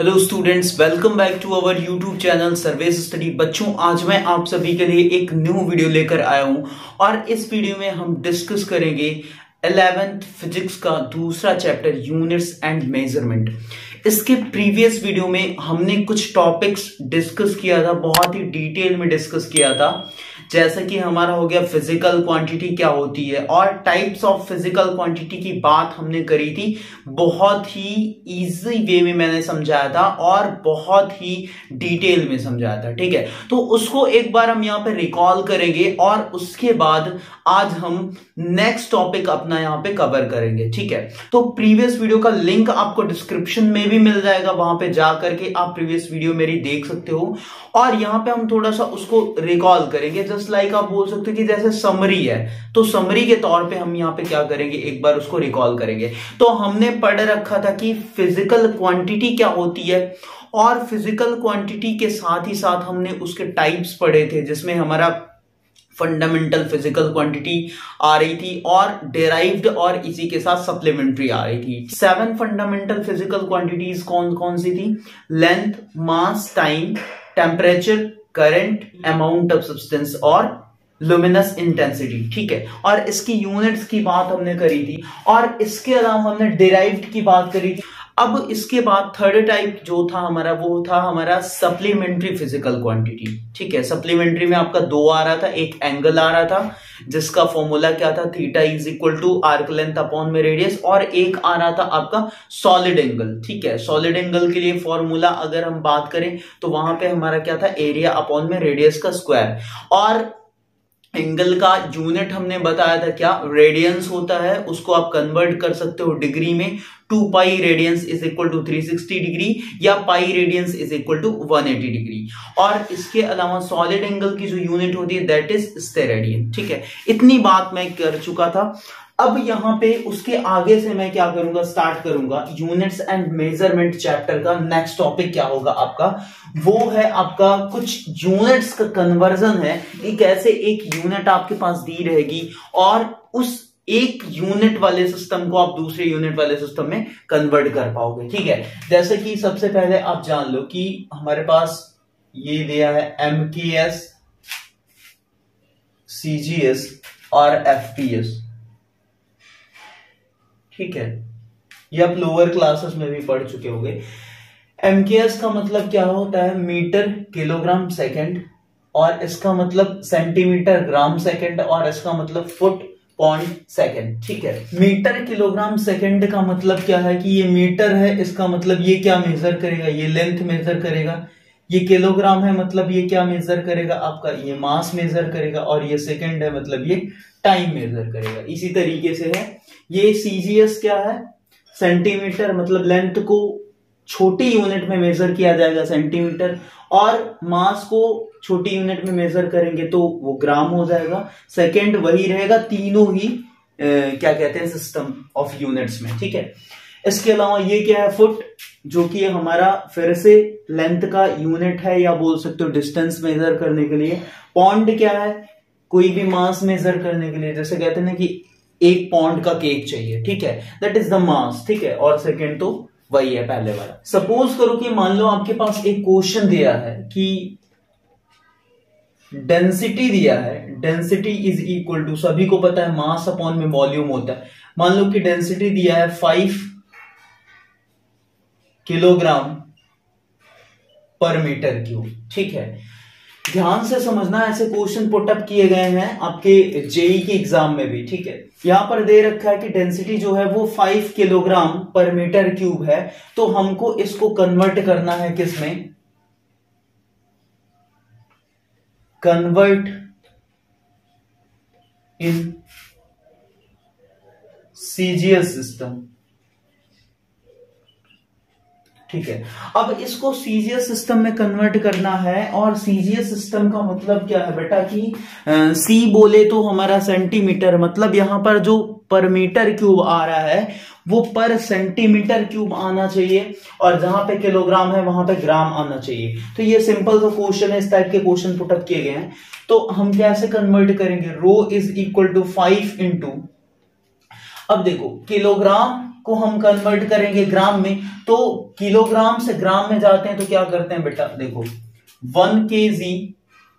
Hello students, welcome back to our YouTube channel सर्वेस study. बच्चों, आज मैं आप सभी के लिए एक न्यू वीडियो लेकर आया हूं और इस वीडियो में हम डिस्कस करेंगे 11th फिजिक्स का दूसरा चैप्टर यूनिट्स एंड मेजरमेंट। इसके प्रीवियस वीडियो में हमने कुछ टॉपिक्स डिस्कस किया था, बहुत ही डिटेल में डिस्कस किया था, जैसे कि हमारा हो गया फिजिकल क्वांटिटी क्या होती है और टाइप्स ऑफ फिजिकल क्वांटिटी की बात हमने करी थी। बहुत ही इजी वे में मैंने समझाया था और बहुत ही डिटेल में समझाया था। ठीक है, तो उसको एक बार हम यहाँ पे रिकॉल करेंगे और उसके बाद आज हम नेक्स्ट टॉपिक अपना यहाँ पे कवर करेंगे। ठीक है, तो प्रीवियस वीडियो का लिंक आपको डिस्क्रिप्शन में भी मिल जाएगा, वहां पे जा करके आप प्रीवियस वीडियो मेरी देख सकते हो और यहाँ पे हम थोड़ा सा उसको रिकॉल करेंगे। जस्ट लाइक आप बोल सकते हो कि जैसे समरी है, तो समरी के तौर पे हम यहाँ पे क्या करेंगे, एक बार उसको रिकॉल करेंगे। तो हमने पढ़ रखा था कि फिजिकल क्वांटिटी क्या होती है और फिजिकल क्वांटिटी के साथ ही साथ हमने उसके टाइप्स पढ़े थे, जिसमें हमारा फंडामेंटल फिजिकल क्वांटिटी आ रही थी और डेराइव्ड और इसी के साथ सप्लीमेंट्री आ रही थी। 7 फंडामेंटल फिजिकल क्वांटिटीज कौन कौन सी थी? Length, mass, time, temperature, current, amount of substance और लुमिनस इंटेंसिटी। ठीक है, और इसकी यूनिट्स की बात हमने करी थी और इसके अलावा हमने डेराइव्ड की बात करी थी। अब इसके बाद थर्ड टाइप जो था हमारा, वो था हमारा सप्लीमेंट्री फिजिकल क्वांटिटी। ठीक है, सप्लीमेंट्री में आपका दो आ रहा था, एक एंगल आ रहा था जिसका फॉर्मूला क्या था, theta is equal to arc length upon में रेडियस, और एक आ रहा था आपका सॉलिड एंगल। ठीक है, सॉलिड एंगल के लिए फॉर्मूला अगर हम बात करें तो वहां पे हमारा क्या था, एरिया अपॉन में रेडियस का स्क्वायर। और एंगल का यूनिट हमने बताया था क्या, रेडियंस होता है, उसको आप कन्वर्ट कर सकते हो डिग्री में। 2 pi radians is equal to 360 degree या pi radians is equal to 180 degree. और इसके अलावा सॉलिड एंगल की जो यूनिट होती है दैट इज स्टेरेडियन। ठीक है, इतनी बात मैं कर चुका था। अब यहां पे उसके आगे से मैं क्या करूंगा, स्टार्ट करूंगा यूनिट्स एंड मेजरमेंट चैप्टर का। नेक्स्ट टॉपिक क्या होगा आपका, वो है आपका कुछ यूनिट्स का कन्वर्जन है। एक ऐसे एक यूनिट आपके पास दी रहेगी और उस एक यूनिट वाले सिस्टम को आप दूसरे यूनिट वाले सिस्टम में कन्वर्ट कर पाओगे। ठीक है, जैसे कि सबसे पहले आप जान लो कि हमारे पास ये दिया है MKS, CGS और FPS। ठीक है, ये आप लोअर क्लासेस में भी पढ़ चुके होंगे। MKS का मतलब क्या होता है, मीटर किलोग्राम सेकंड, और इसका मतलब सेंटीमीटर ग्राम सेकंड, और इसका मतलब फुट पॉइंट सेकंड। ठीक है, मीटर किलोग्राम सेकंड का मतलब क्या है कि ये मीटर है, इसका मतलब ये क्या मेजर करेगा, ये लेंथ मेजर करेगा। ये किलोग्राम है, मतलब ये क्या मेजर करेगा, आपका ये मास मेजर करेगा। और ये सेकंड है, मतलब ये टाइम मेजर करेगा। इसी तरीके से है ये CGS क्या है, सेंटीमीटर, मतलब लेंथ को छोटी यूनिट में मेजर किया जाएगा सेंटीमीटर, और मास को छोटी यूनिट में मेजर करेंगे तो वो ग्राम हो जाएगा। सेकंड वही रहेगा, तीनों ही क्या कहते हैं, सिस्टम ऑफ यूनिट्स में। ठीक है, इसके अलावा ये क्या है, फुट, जो कि हमारा फिर से लेंथ का यूनिट है, या बोल सकते हो डिस्टेंस मेजर करने के लिए। पॉन्ड क्या है, कोई भी मास मेजर करने के लिए, जैसे कहते हैं ना कि 1 पाउंड का केक चाहिए। ठीक है, दैट इज द मास। ठीक है, और सेकंड तो वही है पहले वाला। सपोज करो कि मान लो आपके पास एक क्वेश्चन दिया है कि डेंसिटी दिया है, डेंसिटी इज इक्वल टू, सभी को पता है मास अपॉन में वॉल्यूम होता है। मान लो कि डेंसिटी दिया है 5 किलोग्राम पर मीटर क्यूब। ठीक है, ध्यान से समझना, ऐसे क्वेश्चन पुटअप किए गए हैं आपके जेई के एग्जाम में भी। ठीक है, यहां पर दे रखा है कि डेंसिटी जो है वो 5 किलोग्राम पर मीटर क्यूब है, तो हमको इसको कन्वर्ट करना है किसमें, कन्वर्ट इन CGS सिस्टम। ठीक है, अब इसको CGS सिस्टम में कन्वर्ट करना है, और CGS सिस्टम का मतलब क्या है बेटा कि C बोले तो हमारा सेंटीमीटर, मतलब यहां पर जो पर मीटर क्यूब आ रहा है वो पर सेंटीमीटर क्यूब आना चाहिए, और जहां पे किलोग्राम है वहां पे ग्राम आना चाहिए। तो ये सिंपल सा क्वेश्चन है, इस टाइप के क्वेश्चन पुटअप किए गए हैं। तो हम कैसे कन्वर्ट करेंगे, रो इज इक्वल टू 5 इंटू, अब देखो किलोग्राम को हम कन्वर्ट करेंगे ग्राम में, तो किलोग्राम से ग्राम में जाते हैं तो क्या करते हैं बेटा, देखो 1 kg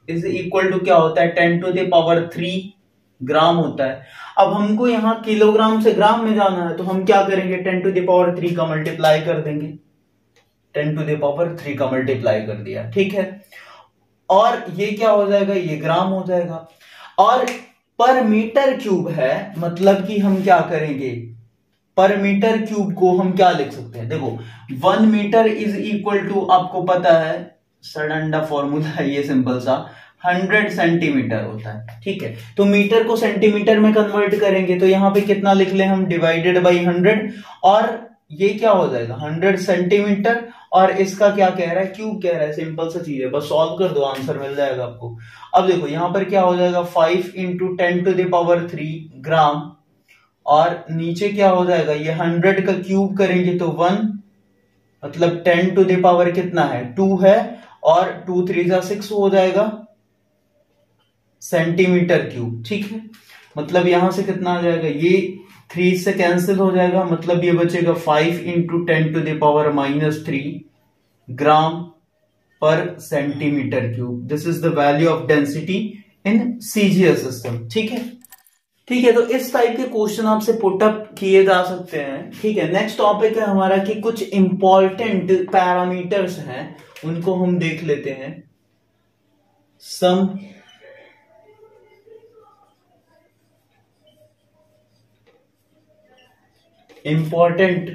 इज इक्वल टू क्या होता है 10⁻³ ग्राम होता है। अब हमको यहां किलोग्राम से ग्राम में जाना है तो हम क्या करेंगे 10⁻³ का मल्टीप्लाई कर देंगे, 10⁻³ का मल्टीप्लाई कर दिया, ठीक है। और ये क्या हो जाएगा, ये ग्राम हो जाएगा। और पर मीटर क्यूब है, मतलब कि हम क्या करेंगे, पर मीटर क्यूब को हम क्या लिख सकते हैं, देखो 1 मीटर इज इक्वल टू, आपको पता है सडंडा फॉर्मूला है ये सिंपल सा, 100 सेंटीमीटर होता है, ठीक है। तो मीटर को सेंटीमीटर में कन्वर्ट करेंगे तो यहां पे कितना लिख ले हम, डिवाइडेड बाई 100, और ये क्या हो जाएगा 100 सेंटीमीटर, और इसका क्या कह रहा है, क्यूब कह रहा है, सिंपल सा चीज है, बस सॉल्व कर दो आंसर मिल जाएगा आपको। अब देखो यहां पर क्या हो जाएगा 5 × 10⁻³ ग्राम, और नीचे क्या हो जाएगा, ये 100 का क्यूब करेंगे तो 1, मतलब 10 टू द पावर कितना है 2 है, और 2 3 जा 6 हो जाएगा सेंटीमीटर क्यूब, ठीक है। मतलब यहां से कितना आ जाएगा, ये 3 से कैंसिल हो जाएगा, मतलब ये बचेगा 5 × 10⁻³ ग्राम पर centimetre cube. This is the value of density in CGS system, ठीक है। ठीक है, तो इस टाइप के क्वेश्चन आपसे पुटअप किए जा सकते हैं, ठीक है। नेक्स्ट टॉपिक है हमारा कि कुछ इंपॉर्टेंट पैरामीटर्स हैं, उनको हम देख लेते हैं। सम इंपॉर्टेंट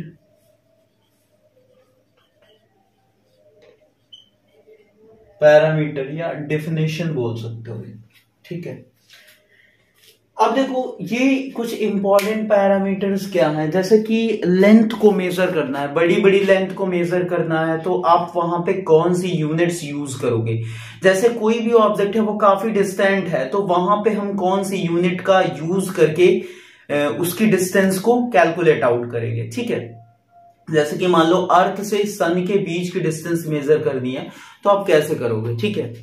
पैरामीटर या डेफिनेशन बोल सकते हो, ठीक है। अब देखो ये कुछ इंपॉर्टेंट पैरामीटर्स क्या हैं, जैसे कि लेंथ को मेजर करना है, बड़ी बड़ी लेंथ को मेजर करना है, तो आप वहां पे कौन सी यूनिट्स यूज करोगे। जैसे कोई भी ऑब्जेक्ट है वो काफी डिस्टेंट है, तो वहां पे हम कौन सी यूनिट का यूज करके उसकी डिस्टेंस को कैलकुलेट आउट करेंगे, ठीक है। जैसे कि मान लो अर्थ से सन के बीच की डिस्टेंस मेजर करनी है, तो आप कैसे करोगे, ठीक है।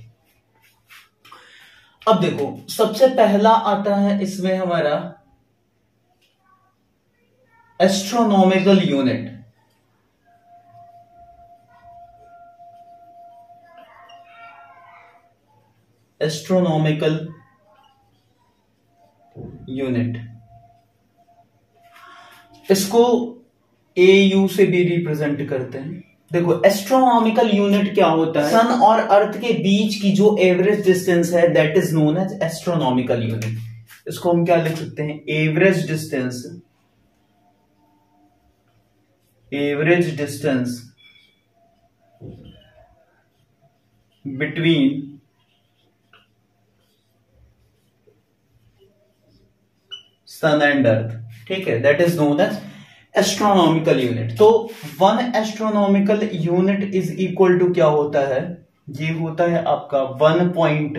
अब देखो सबसे पहला आता है इसमें हमारा एस्ट्रोनॉमिकल यूनिट। एस्ट्रोनॉमिकल यूनिट, इसको AU से भी रिप्रेजेंट करते हैं। देखो एस्ट्रोनॉमिकल यूनिट क्या होता है, सन और अर्थ के बीच की जो एवरेज डिस्टेंस है that is known as astronomical unit. इसको हम क्या लिख सकते हैं, average distance, average distance between sun and earth, ठीक है, that is known as astronomical unit. तो 1 astronomical unit is equal to क्या होता है, ये होता है आपका 1.5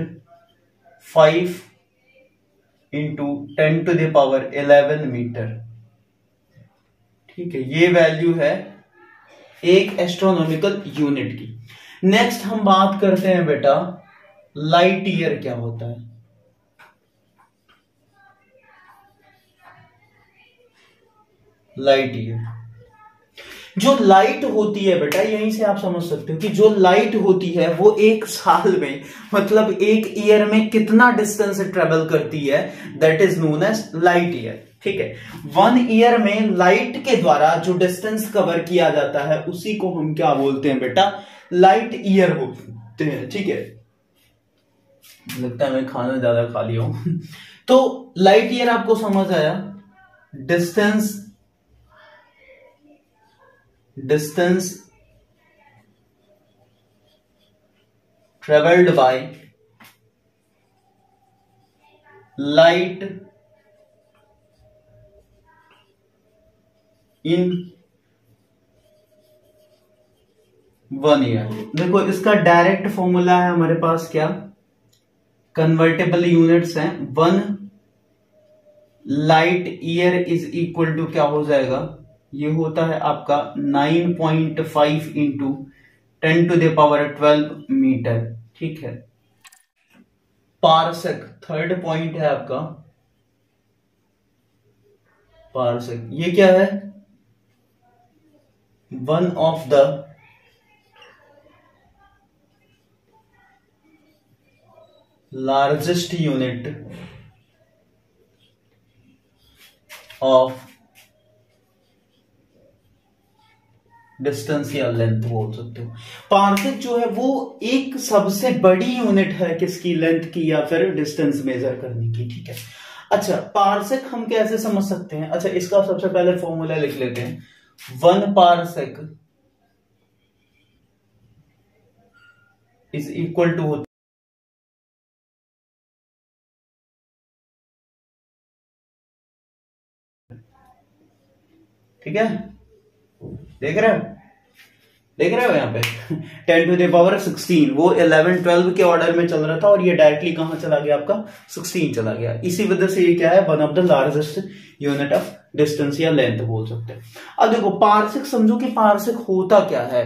× 10⁻11 मीटर, ठीक है। ये वैल्यू है एक एस्ट्रोनॉमिकल यूनिट की। नेक्स्ट हम बात करते हैं बेटा लाइट ईयर क्या होता है। लाइट ईयर, जो लाइट होती है बेटा, यहीं से आप समझ सकते हो कि जो लाइट होती है वो एक साल में, मतलब एक ईयर में कितना डिस्टेंस ट्रेवल करती है, that is known as light year, ठीक है। 1 ईयर में लाइट के द्वारा जो डिस्टेंस कवर किया जाता है उसी को हम क्या बोलते हैं बेटा, लाइट ईयर बोलते हैं, ठीक है। लगता है मैं खाना ज्यादा खा लिया हूं। तो लाइट ईयर आपको समझ आया, distance traveled by light in 1 year. देखो इसका डायरेक्ट फॉर्मूला है हमारे पास क्या, कन्वर्टेबल यूनिट्स हैं, 1 light year is equal to क्या हो जाएगा, ये होता है आपका 9.5 × 10⁻12 मीटर, ठीक है। पारसेक थर्ड पॉइंट है आपका, पारसेक ये क्या है, one of the largest unit of distance या लेंथ बोल सकते हो। पार्सेक जो है वो एक सबसे बड़ी यूनिट है किसकी, लेंथ की या फिर डिस्टेंस मेजर करने की, ठीक है। अच्छा, पार्सेक हम कैसे समझ सकते हैं, अच्छा इसका सबसे पहले फॉर्मूला लिख लेते हैं। 1 पार्सेक इज इक्वल टू, ठीक है, देख रहे हो, देख रहे हो यहाँ पे 10⁻16, वो 11 12 के ऑर्डर में चल रहा था और ये डायरेक्टली कहां चला गया, आपका 16 चला गया। इसी वजह से ये क्या है, one of the largest unit of distance या लेंथ बोल सकते हैं। अब देखो पार्सेक, समझो कि पार्सेक होता क्या है।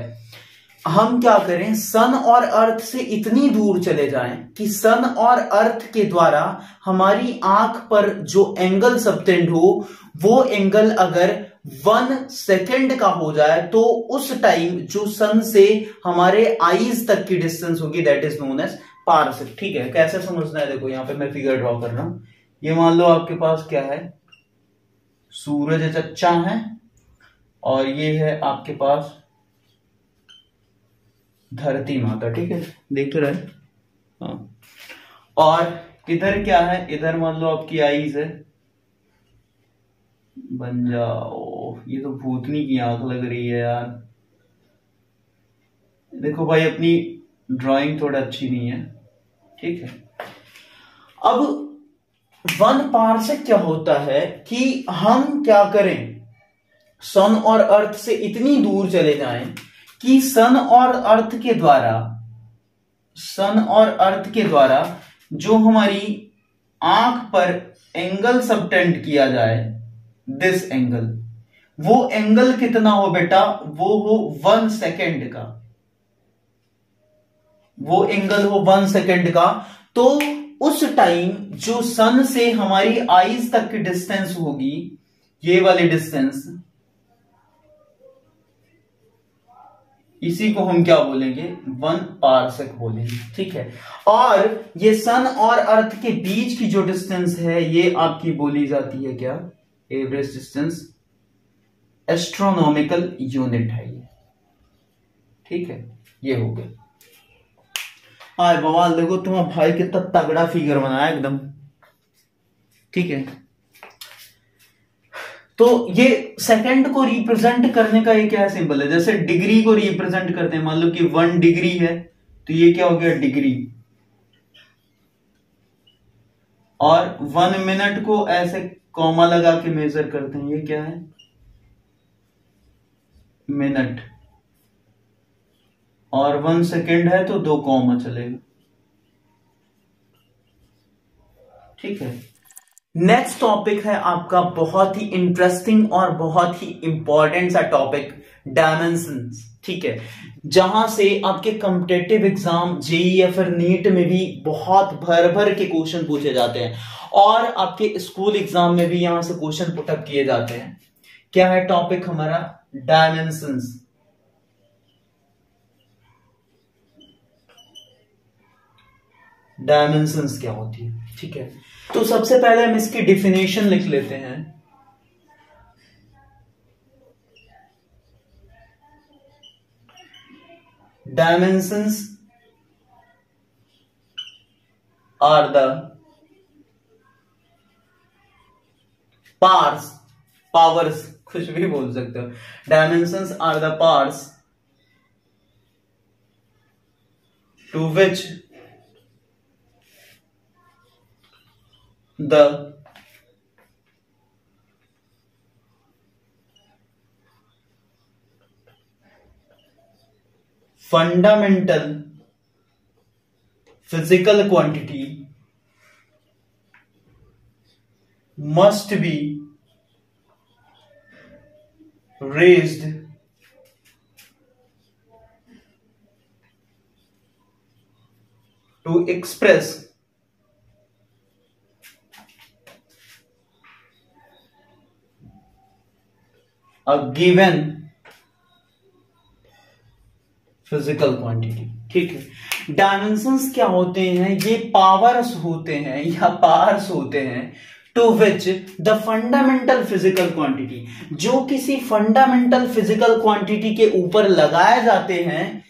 हम क्या करें, सन और अर्थ से इतनी दूर चले जाएं कि सन और अर्थ के द्वारा हमारी आंख पर जो एंगल सबटेंड हो वो एंगल अगर 1 सेकेंड का हो जाए तो उस टाइम जो सन से हमारे आईज तक की डिस्टेंस होगी that is known as parsec, ठीक है। कैसे समझना है, देखो यहां पे मैं फिगर ड्रॉ कर रहा हूं। ये मान लो आपके पास क्या है, सूरज चच्चा है और ये है आपके पास धरती माता, ठीक है, देख रहे हैं। हाँ, और इधर क्या है, इधर मान लो आपकी आईज है, बन जाओ, ये तो भूतनी की आंख लग रही है यार। देखो भाई अपनी ड्राइंग थोड़ा अच्छी नहीं है, ठीक है। अब 1 पार्सेक क्या होता है कि हम क्या करें, सन और अर्थ से इतनी दूर चले जाएं कि सन और अर्थ के द्वारा जो हमारी आंख पर एंगल सबटेंड किया जाए, दिस एंगल, वो एंगल कितना हो बेटा, वो हो 1 सेकेंड का, वो एंगल हो 1 सेकेंड का। तो उस टाइम जो सन से हमारी आईज तक की डिस्टेंस होगी, ये वाली डिस्टेंस, इसी को हम क्या बोलेंगे, 1 पार्सेक बोलेंगे, ठीक है। और ये सन और अर्थ के बीच की जो डिस्टेंस है ये आपकी बोली जाती है क्या, एवरेज डिस्टेंस, एस्ट्रोनॉमिकल यूनिट है ये, ठीक है। ये हो गया। हाँ बवाल, देखो तुम्हारा भाई कितना तगड़ा फिगर बनाया एकदम, ठीक है। तो ये सेकंड को रिप्रेजेंट करने का ये क्या सिंबल है, जैसे डिग्री को रिप्रेजेंट करते हैं, मान लो कि 1 डिग्री है तो ये क्या हो गया, डिग्री। और 1 मिनट को ऐसे कॉमा लगा के मेजर करते हैं, ये क्या है, मिनट। और 1 सेकेंड है तो 2 कॉमा चलेगा, ठीक है। नेक्स्ट टॉपिक है आपका बहुत ही इंटरेस्टिंग और बहुत ही इंपॉर्टेंट सा टॉपिक, डायमेंशंस, ठीक है। जहां से आपके कॉम्पिटिटिव एग्जाम जेईई या फिर नीट में भी बहुत भर भर के क्वेश्चन पूछे जाते हैं और आपके स्कूल एग्जाम में भी यहां से क्वेश्चन पुटअप किए जाते हैं। क्या है टॉपिक हमारा, डायमेंशंस। डायमेंशंस क्या होती है, ठीक है। तो सबसे पहले हम इसकी डिफिनेशन लिख लेते हैं। डायमेंशंस आर द पावर्स, कुछ भी बोल सकते हो। Dimensions are the powers to which the fundamental physical quantity must be raised to express a given physical quantity. ठीक है, डायमेंशंस क्या होते हैं? ये पावर्स होते हैं या पार्ट्स होते हैं to which the fundamental physical quantity, जो किसी फंडामेंटल फिजिकल क्वांटिटी के ऊपर लगाए जाते हैं,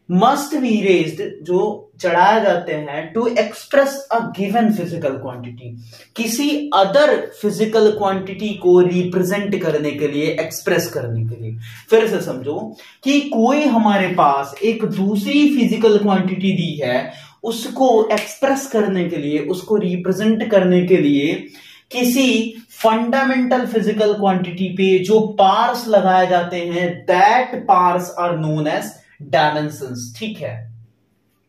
मस्ट बी रेज्ड, जो चढ़ाए जाते हैं, to express a given physical quantity, किसी अदर फिजिकल क्वांटिटी को रिप्रेजेंट करने के लिए, एक्सप्रेस करने के लिए। फिर से समझो कि कोई हमारे पास एक दूसरी फिजिकल क्वांटिटी दी है, उसको एक्सप्रेस करने के लिए, उसको रिप्रेजेंट करने के लिए किसी फंडामेंटल फिजिकल क्वांटिटी पे जो पार्ट्स लगाए जाते हैं, that parts are known as dimensions. ठीक है,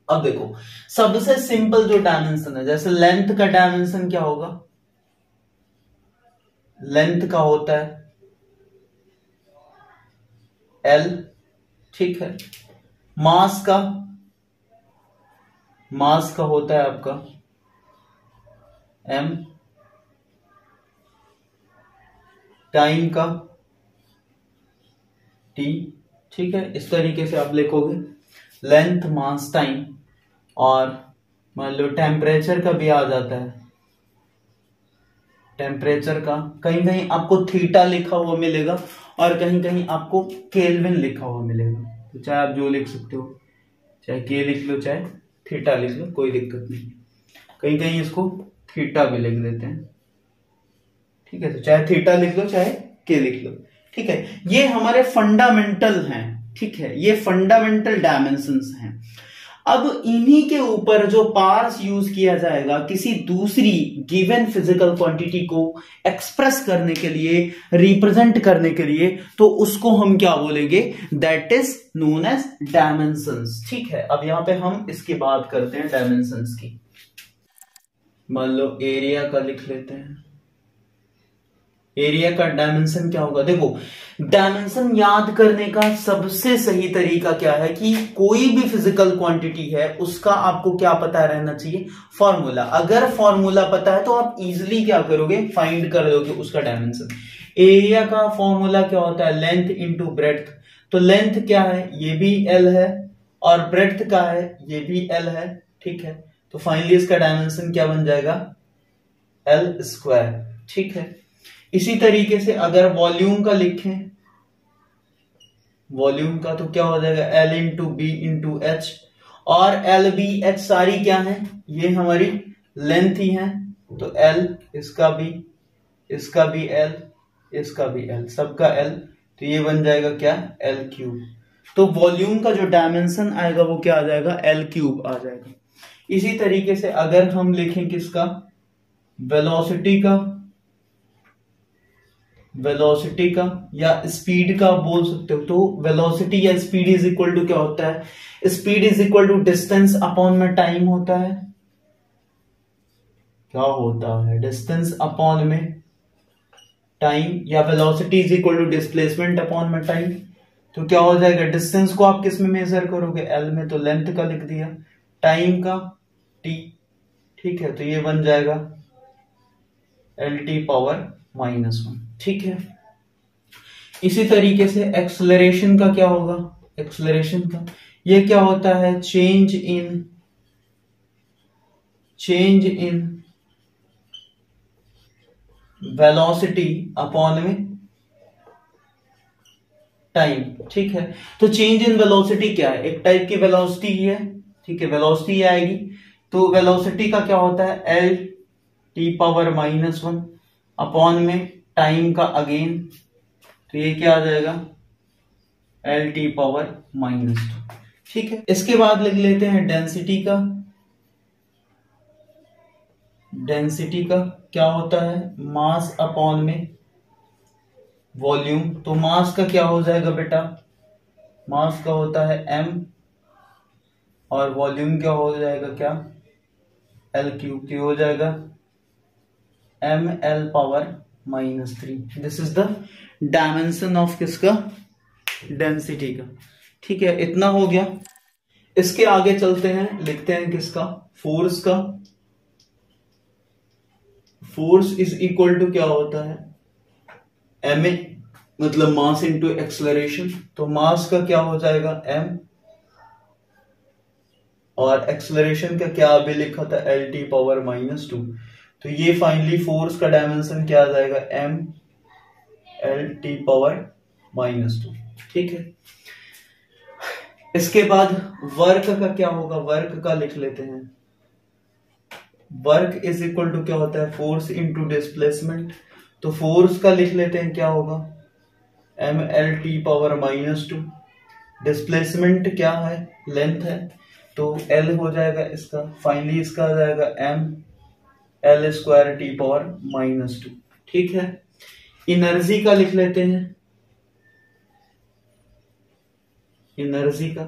अब देखो सबसे सिंपल जो डायमेंशन है, जैसे लेंथ का डायमेंशन क्या होगा? लेंथ का होता है L। ठीक है, मास का होता है आपका M। टाइम का T। ठीक है, इस तरीके से आप लिखोगे लेंथ, मास, टाइम। और मान लो टेम्परेचर का भी आ जाता है, टेम्परेचर का कहीं कहीं आपको थीटा लिखा हुआ मिलेगा और कहीं कहीं आपको केल्विन लिखा हुआ मिलेगा। तो चाहे आप जो लिख सकते हो, चाहे के लिख लो चाहे थीटा लिख लो, कोई दिक्कत नहीं। कहीं कहीं इसको थीटा भी लिख देते हैं। ठीक है, तो चाहे थीटा लिख लो चाहे के लिख लो। ठीक है, ये हमारे फंडामेंटल हैं। ठीक है, ये फंडामेंटल डायमेंशंस हैं। अब इन्हीं के ऊपर जो पार्ट्स यूज किया जाएगा किसी दूसरी गिवन फिजिकल क्वांटिटी को एक्सप्रेस करने के लिए, रिप्रेजेंट करने के लिए, तो उसको हम क्या बोलेंगे? That is known as dimensions. ठीक है, अब यहां पे हम इसकी बात करते हैं डायमेंशंस की। मान लो एरिया का लिख लेते हैं। एरिया का डायमेंशन क्या होगा? देखो, डायमेंशन याद करने का सबसे सही तरीका क्या है कि कोई भी फिजिकल क्वांटिटी है उसका आपको क्या पता रहना चाहिए? फॉर्मूला। अगर फॉर्मूला पता है तो आप इजीली क्या करोगे? फाइंड कर लोगे उसका डायमेंशन। एरिया का फॉर्मूला क्या होता है? Length into breadth. तो लेंथ क्या है? ये भी L है, और ब्रेड्थ का है, ये भी L है। ठीक है, तो फाइनली इसका डायमेंशन क्या बन जाएगा? L square. ठीक है, इसी तरीके से अगर वॉल्यूम का लिखें, वॉल्यूम का तो क्या हो जाएगा? L into B into H. और L बी एच सारी क्या है? ये हमारी लेंथ ही है, तो L, इसका भी L, इसका भी L, सबका L, तो ये बन जाएगा क्या? L cube. तो वॉल्यूम का जो डायमेंशन आएगा वो क्या आ जाएगा? L क्यूब आ जाएगा। इसी तरीके से अगर हम लिखें किसका? वेलोसिटी का या स्पीड का बोल सकते हो। तो वेलोसिटी या स्पीड इज इक्वल टू क्या होता है? Speed is equal to distance upon में टाइम होता है। क्या होता है? डिस्टेंस अपॉन में टाइम, या velocity is equal to displacement upon में टाइम। तो क्या हो जाएगा? डिस्टेंस को आप किस में मेजर करोगे? L में, तो लेंथ का लिख दिया, टाइम का T। ठीक है, तो ये बन जाएगा LT पावर -1। ठीक है, इसी तरीके से एक्सेलरेशन का क्या होगा? एक्सेलरेशन का ये क्या होता है? चेंज इन वेलोसिटी अपॉन में टाइम। ठीक है, तो चेंज इन वेलोसिटी क्या है? एक टाइप की वेलोसिटी ही है। ठीक है, वेलोसिटी आएगी, तो वेलोसिटी का क्या होता है? LT पावर -1 अपॉन में टाइम का अगेन, तो ये क्या आ जाएगा? LT power -2। ठीक है, इसके बाद लिख लेते हैं डेंसिटी का। डेंसिटी का क्या होता है? मास अपॉन में वॉल्यूम। तो मास का क्या हो जाएगा बेटा? मास का होता है M, और वॉल्यूम क्या हो जाएगा? क्या? L cube. तो हो जाएगा ml power -3। This is the dimension of किसका? डेंसिटी का। ठीक है, इतना हो गया। इसके आगे चलते हैं, लिखते हैं किसका? फोर्स का। फोर्स इज इक्वल टू क्या होता है? ma, मतलब मास इंटू एक्सेलरेशन। तो मास का क्या हो जाएगा? M, और एक्सेलरेशन का क्या अभी लिखा था, एल टी पावर -2। तो ये फाइनली फोर्स का डायमेंशन क्या आ जाएगा, एम एल टी पावर -2। ठीक है, इसके बाद वर्क का क्या होगा, वर्क का लिख लेते हैं। वर्क इज इक्वल टू क्या होता है, फोर्स इंटू डिस्प्लेसमेंट। तो फोर्स का लिख लेते हैं क्या होगा, M L T power -2। Displacement क्या है, लेंथ है, तो एल हो जाएगा इसका, फाइनली इसका आ जाएगा M L square T power -2। ठीक है, एनर्जी का लिख लेते हैं, एनर्जी का,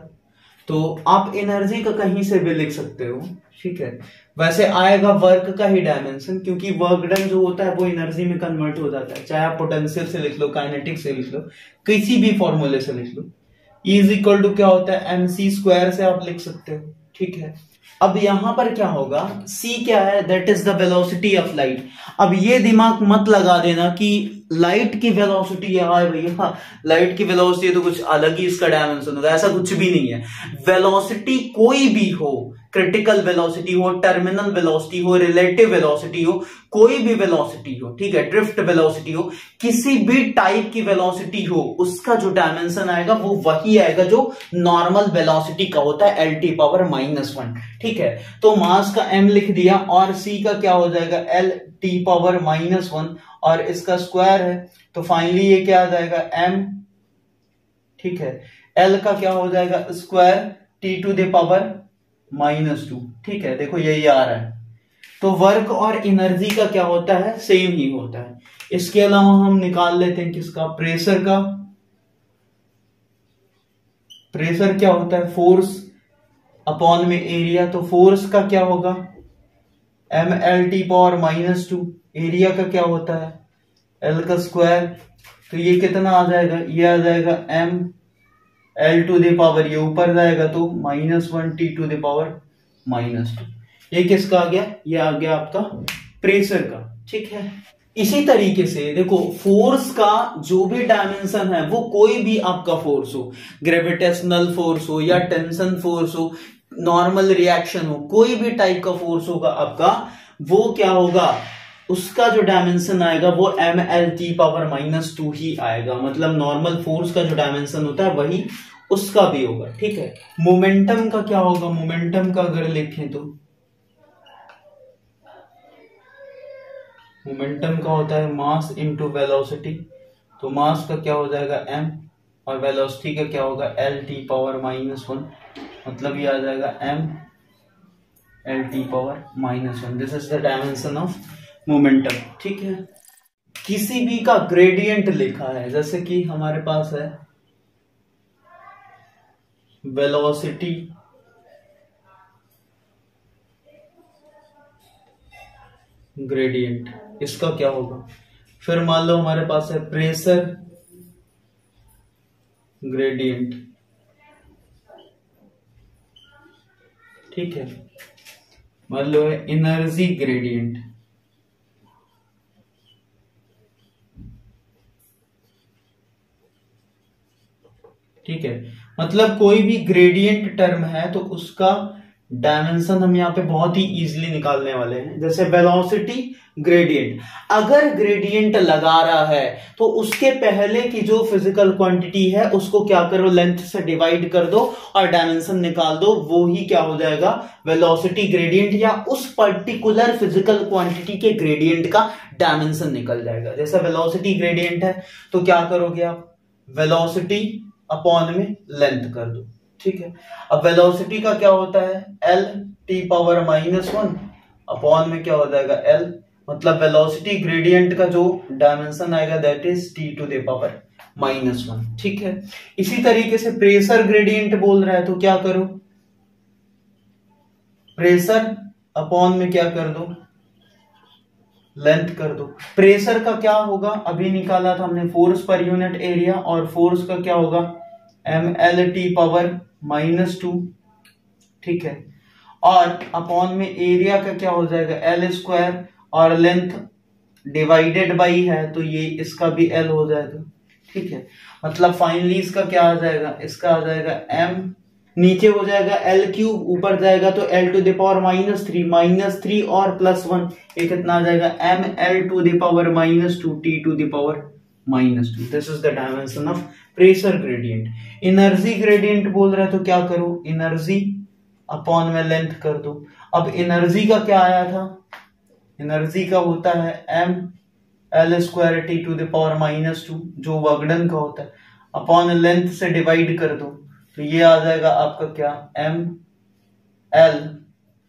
तो आप एनर्जी का कहीं से भी लिख सकते हो। ठीक है, वैसे आएगा वर्क का ही डायमेंशन, क्योंकि वर्क डन जो होता है वो एनर्जी में कन्वर्ट हो जाता है, चाहे आप पोटेंशियल से लिख लो, काइनेटिक से लिख लो, किसी भी फॉर्मूले से लिख लो। E इज इक्वल टू क्या होता है, mc स्क्वायर से आप लिख सकते हो। ठीक है, अब यहां पर क्या होगा, c क्या है, that is the velocity of light. अब ये दिमाग मत लगा देना कि लाइट की वेलोसिटी है भैया, लाइट की वेलोसिटी तो कुछ अलग ही इसका डायमेंशन होगा, ऐसा कुछ भी नहीं है। वेलोसिटी कोई भी हो, क्रिटिकल वेलोसिटी हो, टर्मिनल वेलोसिटी हो, रिलेटिव वेलोसिटी हो, कोई भी वेलोसिटी हो, ठीक है, ड्रिफ्ट वेलोसिटी हो, किसी भी टाइप की वेलोसिटी हो, उसका जो डायमेंशन आएगा वो वही आएगा जो नॉर्मल वेलोसिटी का होता है, एल टी पावर -1। ठीक है, तो मास का m लिख दिया और c का क्या हो जाएगा, एल टी पावर -1 और इसका स्क्वायर है, तो फाइनली ये क्या आ जाएगा, m। ठीक है, l का क्या हो जाएगा, square t to the power -2। ठीक है, देखो यही आ रहा है। तो वर्क और एनर्जी का क्या होता है, सेम ही होता है। इसके अलावा हम निकाल लेते हैं किसका, प्रेशर का। प्रेशर क्या होता है, फोर्स अपॉन में एरिया। तो फोर्स का क्या होगा, M L T power -2। Area का क्या होता है, एल का स्क्वायर। तो ये कितना आ जाएगा, ये आ जाएगा M L to the power, ये ऊपर जाएगा तो -1 टी टू द पावर -2। ये किसका आ गया, ये आ गया आपका प्रेशर का। ठीक है, इसी तरीके से देखो फोर्स का जो भी डायमेंशन है वो कोई भी आपका फोर्स हो, ग्रेविटेशनल फोर्स हो या टेंशन फोर्स हो, नॉर्मल रिएक्शन हो, कोई भी टाइप का फोर्स होगा आपका, वो क्या होगा, उसका जो डायमेंशन आएगा वो एम एल टी पावर -2 ही आएगा। मतलब नॉर्मल फोर्स का जो डायमेंशन होता है वही उसका भी होगा। ठीक है, मोमेंटम का क्या होगा, मोमेंटम का अगर लिखें तो मोमेंटम का होता है मास इनटू वेलोसिटी। तो मास का क्या हो जाएगा m और वेलोसिटी का क्या होगा, एल टी पावर -1। मतलब ये आ जाएगा m L T power -1। This is the dimension of momentum. ठीक है, किसी भी का ग्रेडियंट लिखा है, जैसे कि हमारे पास है वेलोसिटी ग्रेडियंट, इसका क्या होगा। फिर मान लो हमारे पास है प्रेशर ग्रेडियंट। ठीक है, मान लो है एनर्जी ग्रेडियंट। ठीक है, मतलब कोई भी ग्रेडियंट टर्म है तो उसका डायमेंशन हम यहाँ पे बहुत ही इजीली निकालने वाले हैं। जैसे वेलोसिटी ग्रेडियंट, अगर ग्रेडियंट लगा रहा है तो उसके पहले की जो फिजिकल क्वांटिटी है उसको क्या करो, लेंथ से डिवाइड कर दो और डायमेंशन निकाल दो, वो ही क्या हो जाएगा, वेलोसिटी ग्रेडियंट, या उस पर्टिकुलर फिजिकल क्वांटिटी के ग्रेडियंट का डायमेंशन निकल जाएगा। जैसे वेलोसिटी ग्रेडियंट है तो क्या करोगे आप, वेलोसिटी अपॉन में लेंथ कर दो। ठीक है, अब वेलोसिटी का क्या होता है, एल टी पावर -1 अपॉन में क्या हो जाएगा एल, मतलब वेलोसिटी ग्रेडियंट का जो डायमेंशन आएगा that is T to the power -1। ठीक है, इसी तरीके से प्रेशर ग्रेडियंट बोल रहा है तो क्या करो, प्रेशर अपॉन में क्या कर दो, लेंथ कर दो। प्रेशर का क्या होगा, अभी निकाला था हमने, फोर्स पर यूनिट एरिया, और फोर्स का क्या होगा, एम एल टी पावर -2। ठीक है, और अपॉन में एरिया का क्या हो जाएगा, एल स्क्वायर, और लेंथ डिवाइडेड बाई है तो ये इसका भी एल हो जाएगा। ठीक है, मतलब फाइनली इसका क्या आ जाएगा, इसका आ जाएगा एम नीचे हो जाएगा एल क्यूब, ऊपर जाएगा तो एल टू द पावर -3 और +1, ये कितना आ जाएगा ml to the power -2 t to the power -2। This is the dimension of pressure gradient. Energy gradient बोल रहा है तो क्या करो, एनर्जी अपॉन में लेंथ कर दो। अब एनर्जी का क्या आया था, एनर्जी का होता है ml² t to the power -2 जो वर्क डन का होता है, अपॉन लेंथ से डिवाइड कर दो तो ये आ जाएगा आपका क्या ml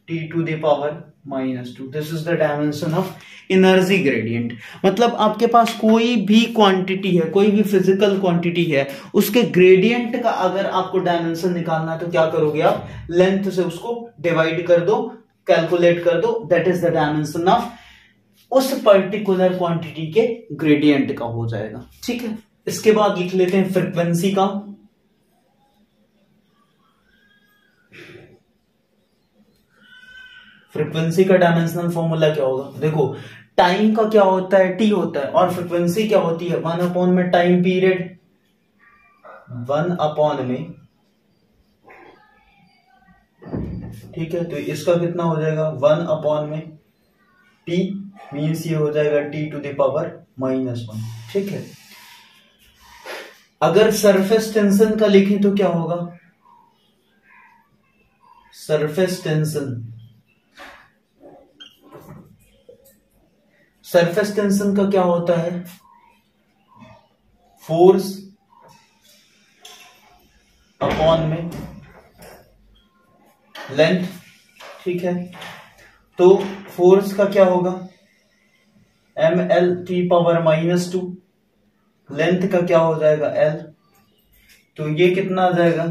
t to the power -2। This is the dimension of energy gradient. मतलब आपके पास कोई भी क्वांटिटी है, कोई भी फिजिकल क्वांटिटी है, उसके ग्रेडियंट का अगर आपको डायमेंशन निकालना है तो क्या करोगे आप, लेंथ से उसको डिवाइड कर दो, कैलकुलेट कर दो, that is the dimension of उस पर्टिकुलर क्वांटिटी के ग्रेडियंट का हो जाएगा। ठीक है, इसके बाद लिख लेते हैं फ्रीक्वेंसी का। फ्रीक्वेंसी का डायमेंशनल फॉर्मूला क्या होगा, देखो टाइम का क्या होता है, टी होता है, और फ्रीक्वेंसी क्या होती है 1 में टाइम पीरियड, 1 में, ठीक है। तो इसका कितना हो जाएगा 1 में टी मीन्स ये हो जाएगा टी टू द पावर -1। ठीक है, अगर सरफेस टेंशन का लिखें तो क्या होगा, सरफेस टेंशन, सरफेस टेंशन का क्या होता है, फोर्स अपॉन में लेंथ। ठीक है, तो फोर्स का क्या होगा ml t पावर -2, लेंथ का क्या हो जाएगा l, तो ये कितना आ जाएगा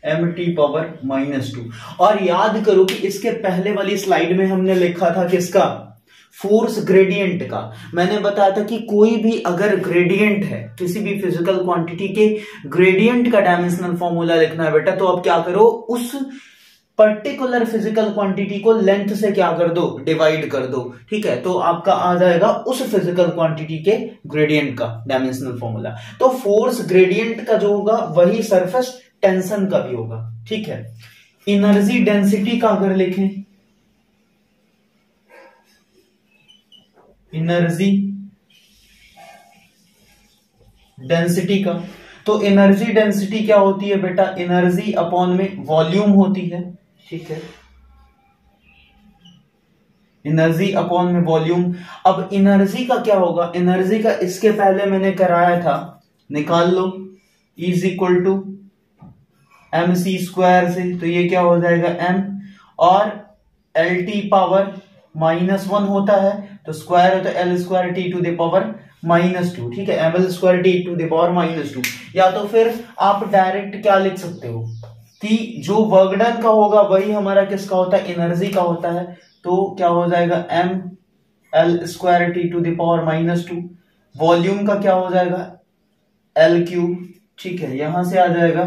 mt पावर -2। और याद करो कि इसके पहले वाली स्लाइड में हमने लिखा था किसका, फोर्स ग्रेडियंट का। मैंने बताया था कि कोई भी अगर ग्रेडियंट है, किसी भी फिजिकल क्वांटिटी के ग्रेडियंट का डायमेंशनल फॉर्मूला लिखना है बेटा, तो अब क्या करो, उस पर्टिकुलर फिजिकल क्वांटिटी को लेंथ से क्या कर दो, डिवाइड कर दो। ठीक है, तो आपका आ जाएगा उस फिजिकल क्वांटिटी के ग्रेडियंट का डायमेंशनल फॉर्मूला। तो फोर्स ग्रेडियंट का जो होगा वही सरफेस टेंशन का भी होगा। ठीक है, एनर्जी डेंसिटी का अगर लिखें, एनर्जी डेंसिटी का, तो एनर्जी डेंसिटी क्या होती है बेटा, एनर्जी अपॉन में वॉल्यूम होती है। ठीक है, एनर्जी अपॉन में वॉल्यूम। अब एनर्जी का क्या होगा, एनर्जी का इसके पहले मैंने कराया था, निकाल लो, इज इक्वल टू mc² से, तो ये क्या हो जाएगा m, और lt पावर -1 होता है तो स्क्वायर होता है l² t to the power -2। ठीक है, ml² t to the power -2। या तो फिर आप डायरेक्ट क्या लिख सकते हो कि जो वर्क डन का होगा वही हमारा किसका होता है, एनर्जी का होता है, तो क्या हो जाएगा ml² t to the power -2। Volume का क्या हो जाएगा l³। ठीक है, यहां से आ जाएगा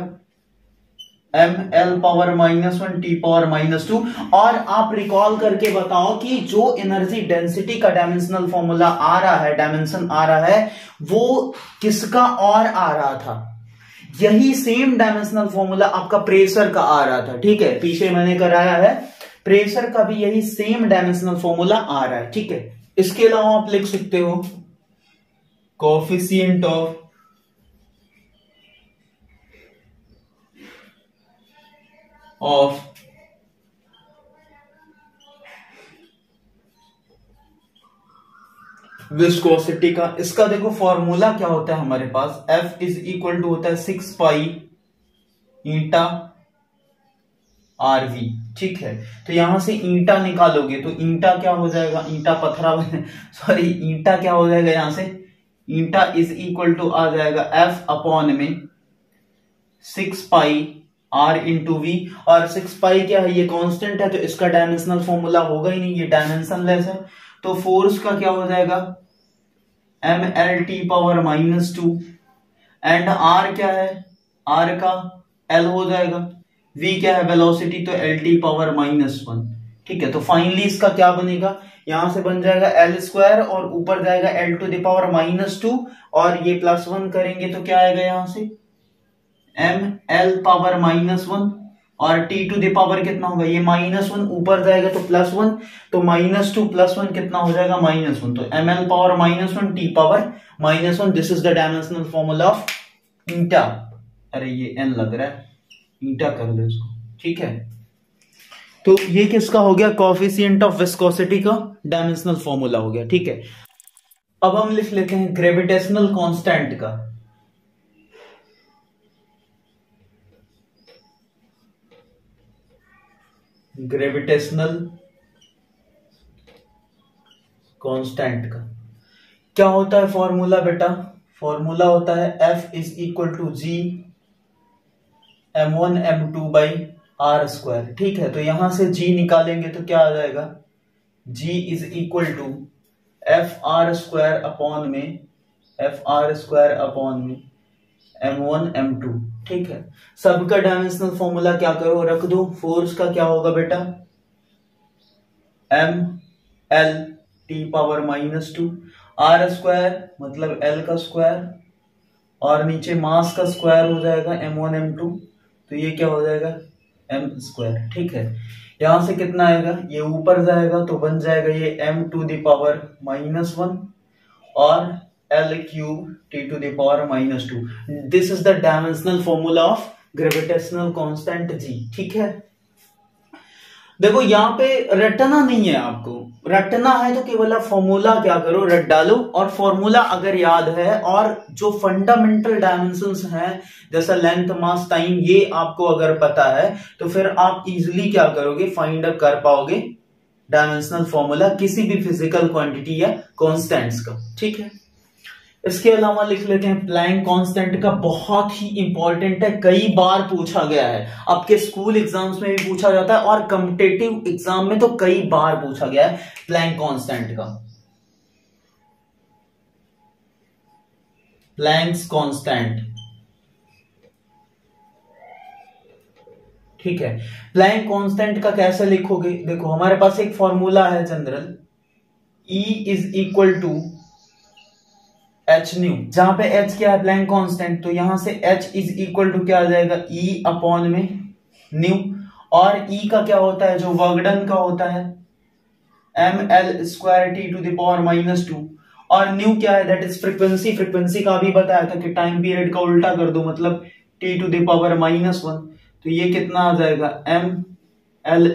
ml पावर -1 t पावर -2। और आप रिकॉल करके बताओ कि जो एनर्जी डेंसिटी का डायमेंशनल फॉर्मूला आ रहा है, डायमेंशन आ रहा है, वो किसका और आ रहा था, यही सेम डायमेंशनल फॉर्मूला आपका प्रेशर का आ रहा था। ठीक है, पीछे मैंने कराया है, प्रेशर का भी यही सेम डायमेंशनल फॉर्मूला आ रहा है। ठीक है, इसके अलावा आप लिख सकते हो कोएफिशिएंट ऑफ विस्कोसिटी का। इसका देखो फॉर्मूला क्या होता है हमारे पास, F इज इक्वल टू होता है 6 पाई ईटा RV। ठीक है, तो यहां से ईटा निकालोगे तो ईटा क्या हो जाएगा, ईटा पत्थरा सॉरी ईटा क्या हो जाएगा, यहां से ईटा इज इक्वल टू आ जाएगा F अपॉन में 6 पाई R इंटू वी। और 6 पाई क्या है, ये कांस्टेंट है, तो इसका डायमेंशनल फॉर्मूला होगा ही नहीं, ये डायमेंशनलेस है। तो फोर्स का क्या हो जाएगा ml t power -2, and R क्या है, R का L हो जाएगा, V क्या है वेलोसिटी, तो LT पावर -1। ठीक है, तो फाइनली इसका क्या बनेगा, यहां से बन जाएगा L² और ऊपर जाएगा L टू द पावर -2, और ये +1 करेंगे तो क्या आएगा, यहां से ml⁻⁻1 और t टू द पावर कितना होगा, ये -1 ऊपर जाएगा तो +1, तो -2 +1 कितना हो जाएगा -1, तो ml⁻⁻1 t power -1। This is the dimensional formula of eta. अरे ये n लग रहा है, ईटा कर दो इसको, ठीक है। तो ये किसका हो गया, कोएफिशिएंट ऑफ विस्कोसिटी का डायमेंशनल फॉर्मूला हो गया, ठीक है। अब हम लिख लेते हैं ग्रेविटेशनल कांस्टेंट का। ग्रेविटेशनल कांस्टेंट का क्या होता है फॉर्मूला बेटा, फॉर्मूला होता है F is equal to G m1 m2 by R square, ठीक है। तो यहां से G निकालेंगे तो क्या आ जाएगा, G is equal to F r² upon में m1 m2, ठीक है। सबका डायमेंशनल फॉर्मूला क्या करो, रख दो। फोर्स का क्या होगा बेटा, ml t⁻⁻2 r² मतलब l का स्क्वायर और नीचे मास का स्क्वायर हो जाएगा m1 m2, तो ये क्या हो जाएगा m², ठीक है। यहां से कितना आएगा, ये ऊपर जाएगा तो बन जाएगा ये m⁻⁻1 और L³ t⁻⁻2। This is the dimensional formula of gravitational constant G, ठीक है। देखो यहाँ पे रटना नहीं है, आपको रटना है तो केवल आप फॉर्मूला क्या करो, रट डालो। और फॉर्मूला अगर याद है और जो फंडामेंटल डायमेंशंस हैं जैसा लेंथ मास टाइम, ये आपको अगर पता है तो फिर आप इजीली क्या करोगे, फाइंड अप कर पाओगे डायमेंशनल फॉर्मूला किसी भी फिजिकल क्वांटिटी या कांस्टेंट्स का, ठीक है। इसके अलावा लिख लेते हैं प्लैंक कांस्टेंट का, बहुत ही इंपॉर्टेंट है, कई बार पूछा गया है, आपके स्कूल एग्जाम्स में भी पूछा जाता है और कॉम्पिटिटिव एग्जाम में तो कई बार पूछा गया है प्लैंक कांस्टेंट का। प्लैंक्स कांस्टेंट, ठीक है। प्लैंक कांस्टेंट का कैसे लिखोगे, देखो हमारे पास एक फॉर्मूला है general, E is equal to h न्यू, जहां पे h क्या है, प्लैंक कांस्टेंट, तो यहां से h इज इक्वल टू क्या आ जाएगा, E अपॉन में न्यू, और E का क्या होता है, जो वर्क डन का होता है ml² t⁻⁻2, और न्यू क्या है, दैट इज फ्रीक्वेंसी। फ्रीक्वेंसी का भी बताया था कि टाइम पीरियड का उल्टा कर दो मतलब t⁻⁻1, तो ये कितना आ जाएगा ml²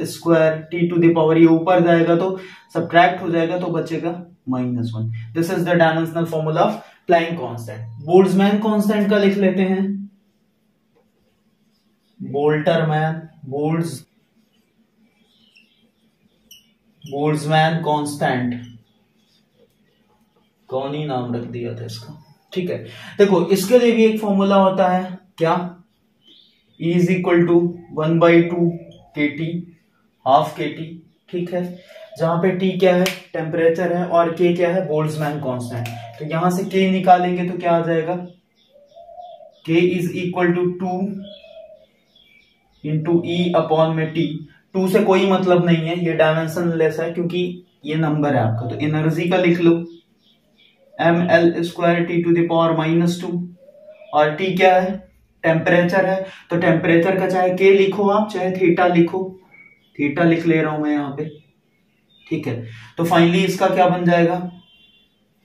t⁻, ये ऊपर जाएगा तो सब्ट्रैक्ट हो जाएगा तो बचेगा -1। This is the dimensional formula of Planck constant. Boltzmann constant का लिख लेते हैं, बोल्ट्जमैन कांस्टेंट, कौन ही नाम रख दिया था इसका, ठीक है। देखो इसके लिए भी एक फॉर्मूला होता है, क्या, E is equal to 1/2 kT half kT, ठीक है, जहां पे T क्या है, टेम्परेचर है, और K क्या है, बोल्ट्जमैन कांस्टेंट। तो यहां से K निकालेंगे तो क्या आ जाएगा, K is equal to 2 into E upon में T। 2 से कोई मतलब नहीं है, ये डायमेंशन लेस है क्योंकि ये नंबर है आपका। तो एनर्जी का लिख लो ml² t⁻⁻2, और T क्या है, टेम्परेचर है, तो टेम्परेचर का चाहे K लिखो आप चाहे थीटा लिखो, थीटा लिख ले रहा हूं मैं यहां पे, ठीक है। तो फाइनली इसका क्या बन जाएगा,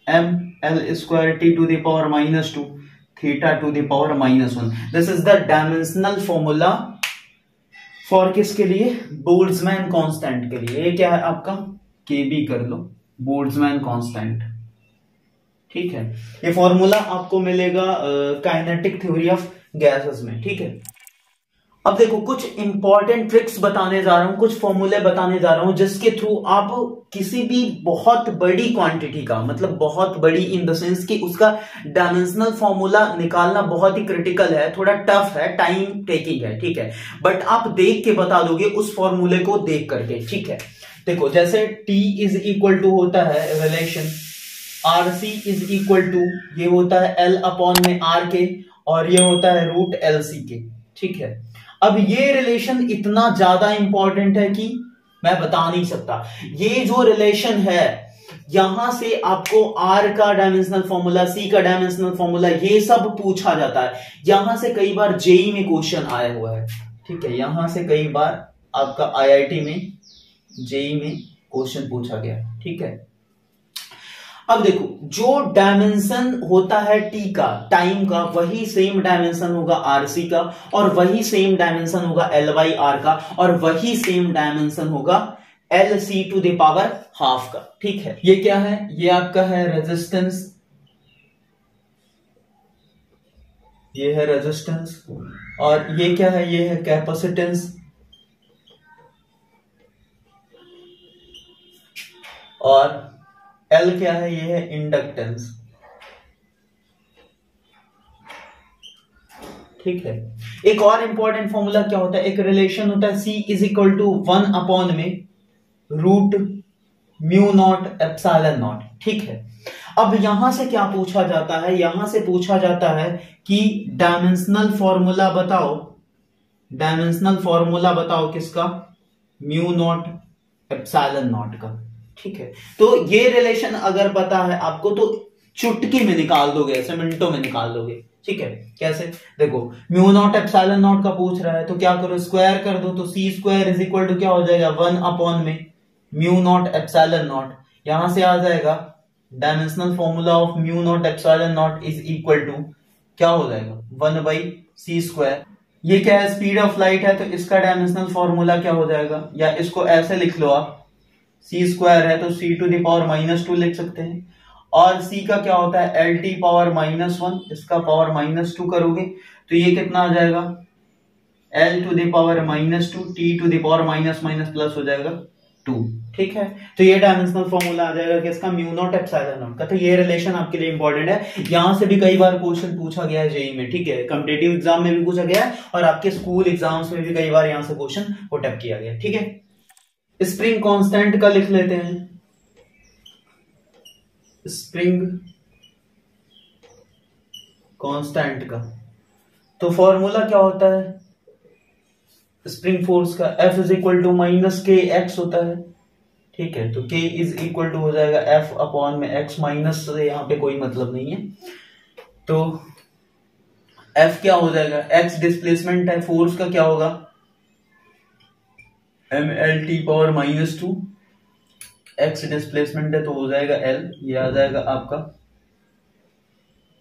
ml² t⁻⁻2 θ⁻⁻1। This is the dimensional formula for किसके लिए, बोल्ट्जमैन कांस्टेंट के लिए। ये क्या है आपका, KB कर लो, बोल्ट्जमैन कांस्टेंट, ठीक है। ये फॉर्मूला आपको मिलेगा काइनेटिक थ्योरी ऑफ गैसेस में, ठीक है। अब देखो कुछ इंपॉर्टेंट ट्रिक्स बताने जा रहा हूं, कुछ फॉर्मूले बताने जा रहा हूं जिसके थ्रू आप किसी भी बहुत बड़ी क्वांटिटी का, मतलब बहुत बड़ी इन द सेंस कि उसका डायमेंशनल फॉर्मूला निकालना बहुत ही क्रिटिकल है, थोड़ा टफ है, टाइम टेकिंग है, ठीक है, बट आप देख के बता दोगे उस फॉर्मूले को देख करके, ठीक है। देखो जैसे T इज इक्वल टू होता है relation RC is equal to, ये होता है L अपॉन में RK, और ये होता है रूट LCK, ठीक है। अब ये रिलेशन इतना ज्यादा इंपॉर्टेंट है कि मैं बता नहीं सकता। ये जो रिलेशन है यहां से आपको आर का डायमेंशनल फॉर्मूला, सी का डायमेंशनल फॉर्मूला, ये सब पूछा जाता है। यहां से कई बार जेई में क्वेश्चन आया हुआ है, ठीक है, यहां से कई बार आपका आईआईटी में, जेई में क्वेश्चन पूछा गया, ठीक है। अब देखो, जो डायमेंशन होता है टी का, टाइम का, वही सेम डायमेंशन होगा आरसी का, और वही सेम डायमेंशन होगा एल बाई आर का, और वही सेम डायमेंशन होगा L C to the power half का, ठीक है। ये क्या है? ये आपका है रेजिस्टेंस, ये है रेजिस्टेंस, और ये क्या है? ये है कैपेसिटेंस, और एल क्या है? ये है इंडक्टेंस, ठीक है। एक और इंपॉर्टेंट फॉर्मूला क्या होता है? एक रिलेशन होता है, C is equal to 1 upon में root mu naught epsilon naught, ठीक है। अब यहां से क्या पूछा जाता है? यहां से पूछा जाता है कि डायमेंशनल फॉर्मूला बताओ, डायमेंशनल फॉर्मूला बताओ किसका? म्यू नॉट एप्सिलॉन नॉट का, ठीक है। तो ये रिलेशन अगर पता है आपको तो चुटकी में निकाल दोगे, ऐसे मिनटों में निकाल दोगे, ठीक है। कैसे? देखो, म्यू नॉट एप्सिलॉन नॉट का पूछ रहा है तो क्या करो? स्क्वायर कर दो, तो सी स्क्वायर इज इक्वल टू क्या हो जाएगा? 1 अपॉन में म्यू नॉट एप्सिलॉन नॉट, यहां से आ जाएगा dimensional formula of mu naught epsilon naught is equal to क्या हो जाएगा? 1 बाई सी स्क्वायर। ये क्या है? स्पीड ऑफ लाइट है, तो इसका डायमेंशनल फॉर्मूला क्या हो जाएगा? या इसको ऐसे लिख लो आप, सी स्क्वायर है तो सी टू द पावर -2 लिख सकते हैं, और सी का क्या होता है? एल टी पावर -1, इसका पावर -2 करोगे तो ये कितना आ जाएगा? L to the power -2, T to the power minus minus plus हो जाएगा 2, ठीक है। तो ये डायमेंशनल फॉर्मूला आ जाएगा किसका? म्यू नॉट एप्सिलॉन नॉट का। तो ये रिलेशन आपके लिए इंपॉर्टेंट है, यहां से भी कई बार क्वेश्चन पूछा गया है जेई में, ठीक है। कॉम्पिटिटिव एग्जाम में भी पूछा गया है, और आपके स्कूल एग्जाम्स में भी कई बार यहां से क्वेश्चन पुटअप किया गया, ठीक है। स्प्रिंग कांस्टेंट का लिख लेते हैं, स्प्रिंग कांस्टेंट का तो फॉर्मूला क्या होता है स्प्रिंग फोर्स का? F is equal to minus K X होता है, ठीक है। तो K इज इक्वल टू हो जाएगा F अपॉन में x, माइनस से यहाँ पे कोई मतलब नहीं है, तो F क्या हो जाएगा? x डिस्प्लेसमेंट है, फोर्स का क्या होगा? mlt पावर -2, x डिस्प्लेसमेंट है तो हो जाएगा l, ये आ जाएगा आपका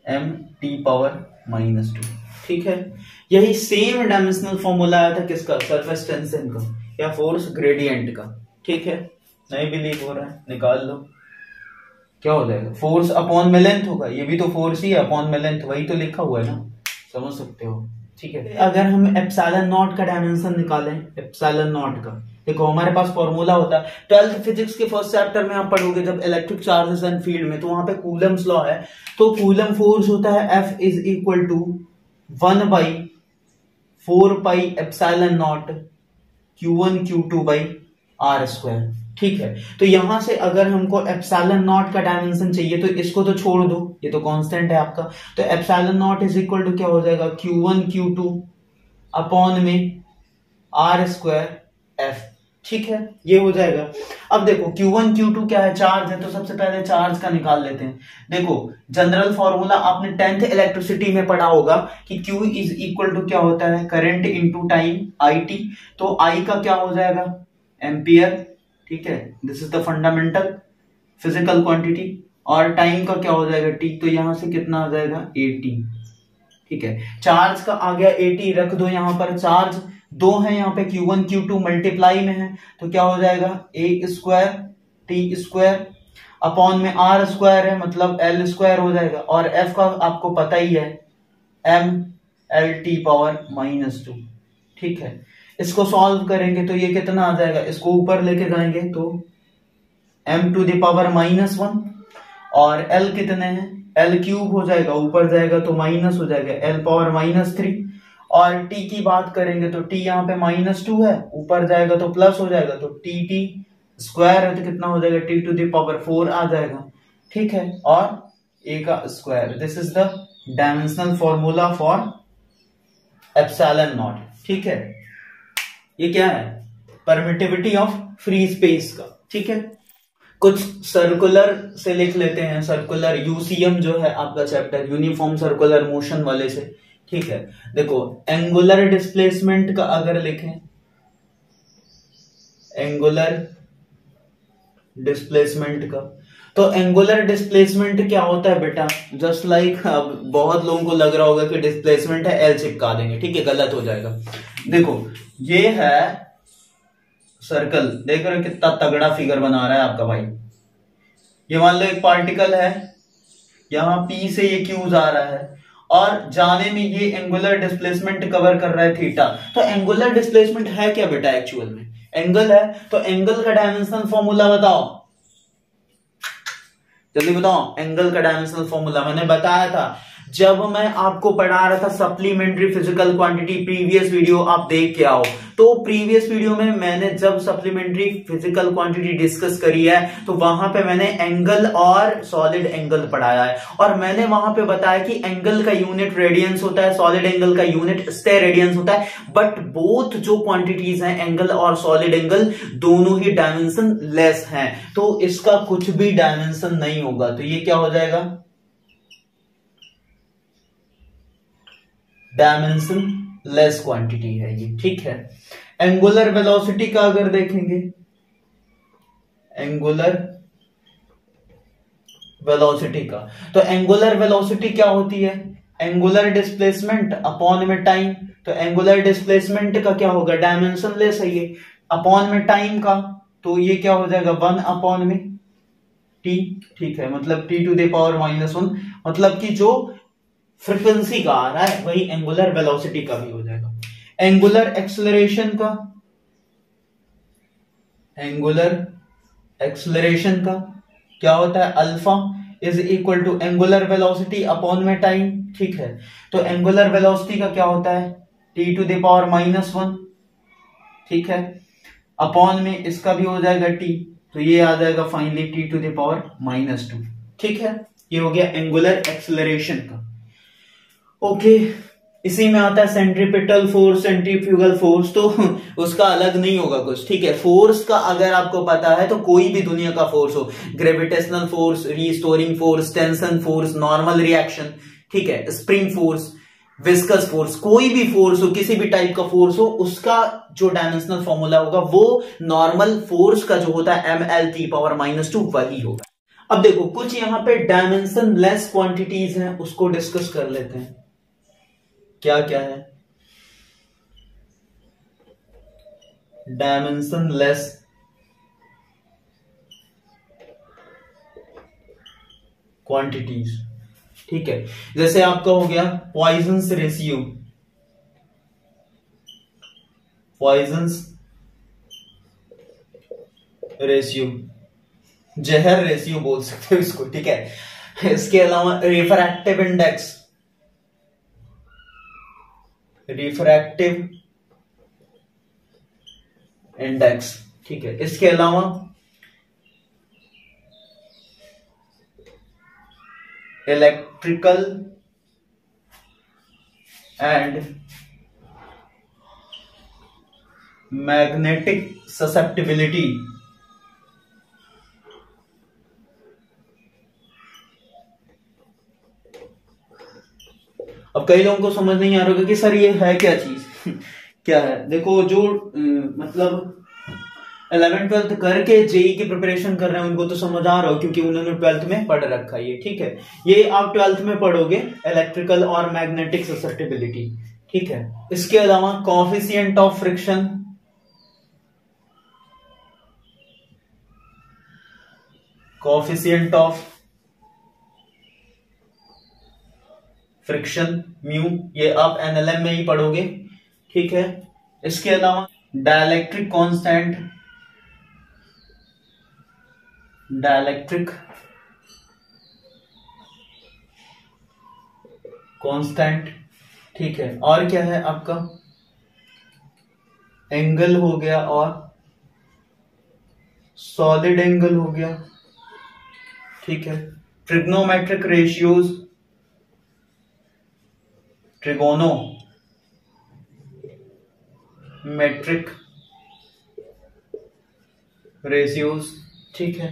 mt पावर -2, ठीक है। यही सेम डायमेंशनल फॉर्मूला आया था किसका? सरफेस टेंशन का या फोर्स ग्रेडियंट का, ठीक है। नहीं बिलीव हो रहा है? निकाल लो, क्या हो जाएगा? फोर्स अपॉन में लेंथ होगा, ये भी तो फोर्स ही है, अपॉन में लेंथ, वही तो लिखा हुआ है ना, समझ सकते हो, ठीक है। अगर हम एप्सिलॉन नॉट का डायमेंशन निकालें, एप्सिलॉन नॉट का, देखो हमारे पास फॉर्मूला होता है 12th फिजिक्स के फर्स्ट चैप्टर में आप पढ़ोगे जब इलेक्ट्रिक चार्जेस एंड फील्ड में, तो वहां पे कूलम्स लॉ है, तो कूलम फोर्स होता है F is equal to 1 by 4 pi epsilon naught Q1 Q2 by R square, ठीक है। तो यहां से अगर हमको एप्सिलॉन नॉट का डायमेंशन चाहिए तो इसको तो छोड़ दो, ये तो कांस्टेंट है आपका, तो epsilon naught is equal to क्या हो जाएगा? Q1 Q2 अपॉन में R स्क्वायर F, ठीक है, ये हो जाएगा। अब देखो Q1 Q2 क्या है? चार्ज है, तो सबसे पहले चार्ज का निकाल लेते हैं। देखो जनरल फॉर्मूला आपने 10th इलेक्ट्रिसिटी में पढ़ा होगा कि Q इज इक्वल टू क्या होता है? करंट इनटू टाइम IT, तो I का क्या हो जाएगा? एम्पियर, ठीक है, this is the fundamental physical quantity, और टाइम का क्या हो जाएगा? T, तो यहां से कितना आ जाएगा? 80, ठीक है। चार्ज का आ गया 80, रख दो यहां पर, चार्ज दो है यहाँ पे, Q1 Q2 मल्टीप्लाई में है, तो क्या हो जाएगा? A square T square upon में R स्क्वायर है, मतलब L स्क्वायर हो जाएगा, और F का आपको पता ही है M L T पावर -2, ठीक है। इसको सॉल्व करेंगे तो ये कितना आ जाएगा? इसको ऊपर लेके जाएंगे तो m टू द पावर -1, और L कितने हैं? L क्यूब हो जाएगा, ऊपर जाएगा तो माइनस हो जाएगा L पावर -3, और T की बात करेंगे तो T यहाँ पे -2 है, ऊपर जाएगा तो प्लस हो जाएगा, तो T स्क्वायर है तो कितना हो जाएगा? T टू द पावर 4 आ जाएगा, ठीक है, और A का square. This is the dimensional formula for epsilon naught, ठीक है। ये क्या है? परमिटिविटी ऑफ फ्री स्पेस का, ठीक है। कुछ सर्कुलर से लिख लेते हैं, सर्कुलर यूसीएम जो है आपका चैप्टर, यूनिफॉर्म सर्कुलर मोशन वाले से। ठीक है, देखो एंगुलर डिस्प्लेसमेंट का अगर लिखें, एंगुलर डिस्प्लेसमेंट का, तो एंगुलर डिस्प्लेसमेंट क्या होता है बेटा, जस्ट लाइक अब बहुत लोगों को लग रहा होगा कि डिस्प्लेसमेंट है एल चिपका देंगे, ठीक है, गलत हो जाएगा। देखो ये है सर्कल, देख रहे हो कितना तगड़ा फिगर बना रहा है आपका भाई। ये मान लो एक पार्टिकल है, यहां पी से ये क्यू जा रहा है और जाने में ये एंगुलर डिस्प्लेसमेंट कवर कर रहा है थीटा। तो एंगुलर डिस्प्लेसमेंट है क्या बेटा, एक्चुअल में एंगल है, तो एंगल का डायमेंशनल फॉर्मूला बताओ, जल्दी बताओ। एंगल का डायमेंशनल फॉर्मूला मैंने बताया था जब मैं आपको पढ़ा रहा था supplementary physical quantity, previous video आप देख के आओ। तो प्रीवियस वीडियो में मैंने जब सप्लीमेंट्री फिजिकल क्वांटिटी डिस्कस करी है तो वहां पे मैंने एंगल और सॉलिड एंगल पढ़ाया है, और मैंने वहां पे बताया कि एंगल का यूनिट रेडियंस होता है, सॉलिड एंगल का यूनिट स्टेरेडियंस होता है, बट बोथ जो क्वांटिटीज हैं एंगल और सॉलिड एंगल दोनों ही डायमेंशन लेस हैं, तो इसका कुछ भी डायमेंशन नहीं होगा। तो ये क्या हो जाएगा, डायमेंशन लेस क्वांटिटी है ये। ठीक है, एंगुलर वेलोसिटी का अगर देखेंगे, एंगुलर वेलोसिटी का, तो एंगुलर वेलोसिटी क्या होती है, एंगुलर डिस्प्लेसमेंट अपॉन में टाइम। तो एंगुलर डिस्प्लेसमेंट का क्या होगा, डायमेंशन लेस है ये, अपॉन में टाइम का, तो ये क्या हो जाएगा 1 अपॉन में टी। ठीक है, मतलब टी टू द पावर -1, मतलब कि जो फ्रीक्वेंसी का आ रहा है वही एंगुलर वेलोसिटी का भी हो जाएगा। एंगुलर एक्सेलरेशन का, एंगुलर एक्सेलरेशन का क्या होता है, alpha is equal to angular velocity upon में टाइम। ठीक है, तो एंगुलर वेलोसिटी का क्या होता है, टी टू द पावर -1। ठीक है, अपॉन में इसका भी हो जाएगा टी, तो ये आ जाएगा finally T to the power -2। ठीक है, ये हो गया एंगुलर एक्सेलरेशन का। ओके, इसी में आता है सेंट्रीपिटल फोर्स, सेंट्रीफ्यूगल फोर्स, तो उसका अलग नहीं होगा कुछ। ठीक है, फोर्स का अगर आपको पता है तो कोई भी दुनिया का फोर्स हो, gravitational force, restoring force, tension force, normal reaction, ठीक है, स्प्रिंग फोर्स, विस्कस फोर्स, कोई भी फोर्स हो, किसी भी टाइप का फोर्स हो, उसका जो डायमेंशनल फॉर्मूला होगा वो नॉर्मल फोर्स का जो होता है ml⁻², वही होगा। अब देखो कुछ यहां पे डायमेंशन लेस क्वांटिटीज हैं, उसको डिस्कस कर लेते हैं। क्या क्या है, डायमेंशन लेस क्वांटिटीज। ठीक है, जैसे आपका हो गया पॉइजन्स रेशियो, पॉइजन्स रेशियो, जहर रेशियो बोल सकते हो इसको। ठीक है, इसके अलावा रिफ्रैक्टिव इंडेक्स, रिफ्रैक्टिव इंडेक्स। ठीक है, इसके अलावा इलेक्ट्रिकल एंड मैग्नेटिक ससेप्टिबिलिटी। अब कई लोगों को समझ नहीं आ रहा होगा कि सर ये है क्या चीज क्या है। देखो जो मतलब 11th-12th करके जेई की प्रिपरेशन कर रहे हैं उनको तो समझ आ रहा हो, क्योंकि उन्होंने 12th में पढ़ रखा है ये। ठीक है, ये आप 12th में पढ़ोगे, इलेक्ट्रिकल और मैग्नेटिक ससेप्टिबिलिटी। ठीक है, इसके अलावा coefficient of friction, coefficient of friction mu, ये आप एनएलएम में ही पढ़ोगे। ठीक है, इसके अलावा डाइलेक्ट्रिक कांस्टेंट, डाइलेक्ट्रिक कांस्टेंट। ठीक है, और क्या है आपका, एंगल हो गया और सॉलिड एंगल हो गया। ठीक है, ट्रिग्नोमेट्रिक रेशियोज, ट्रिगोनोमेट्रिक रेशियोज। ठीक है,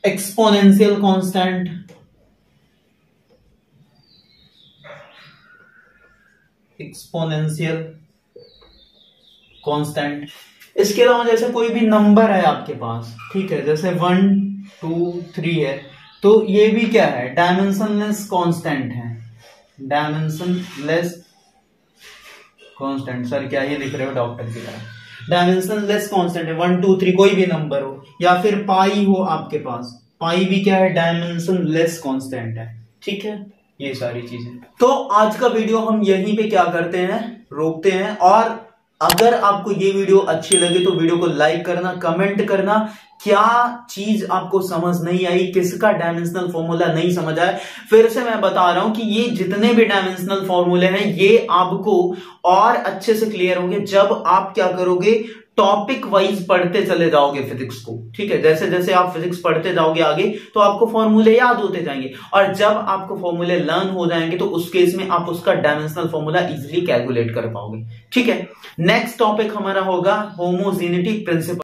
एक्सपोनेंशियल कांस्टेंट, एक्सपोनेंशियल कांस्टेंट। इसके अलावा जैसे कोई भी नंबर है आपके पास, ठीक है, जैसे 1 2 3 है, तो ये भी क्या है, डायमेंशनलेस कांस्टेंट है, डायमेंशनलेस कांस्टेंट। सर क्या ये लिख रहे हो डॉक्टर की तरह, डायमेंशनलेस कांस्टेंट है, 1 2 3 कोई भी नंबर हो, या फिर पाई हो आपके पास, पाई भी क्या है, डायमेंशनलेस कांस्टेंट है, ठीक है, ये सारी चीजें। तो आज का वीडियो हम यहीं पे क्या करते हैं, रोकते हैं। और अगर आपको ये वीडियो अच्छी लगे तो वीडियो को लाइक करना, कमेंट करना, क्या चीज आपको समझ नहीं आई, किसका डायमेंशनल फॉर्मूला नहीं समझ आया। फिर से मैं बता रहा हूं कि ये जितने भी डायमेंशनल फॉर्मूले हैं ये आपको और अच्छे से क्लियर होंगे जब आप क्या करोगे, टॉपिक वाइज पढ़ते चले जाओगे फिजिक्स को, ठीक है। जैसे जैसे आप फिजिक्स पढ़ते जाओगे आगे तो आपको फॉर्मूले याद होते जाएंगे, और जब आपको फॉर्मूले लर्न हो जाएंगे तो उस केस में आप उसका डायमेंशनल फॉर्मूला इजीली कैलकुलेट कर पाओगे, ठीक है। नेक्स्ट टॉपिक हमारा होगा होमोजेनिटी प्रिंसिपल।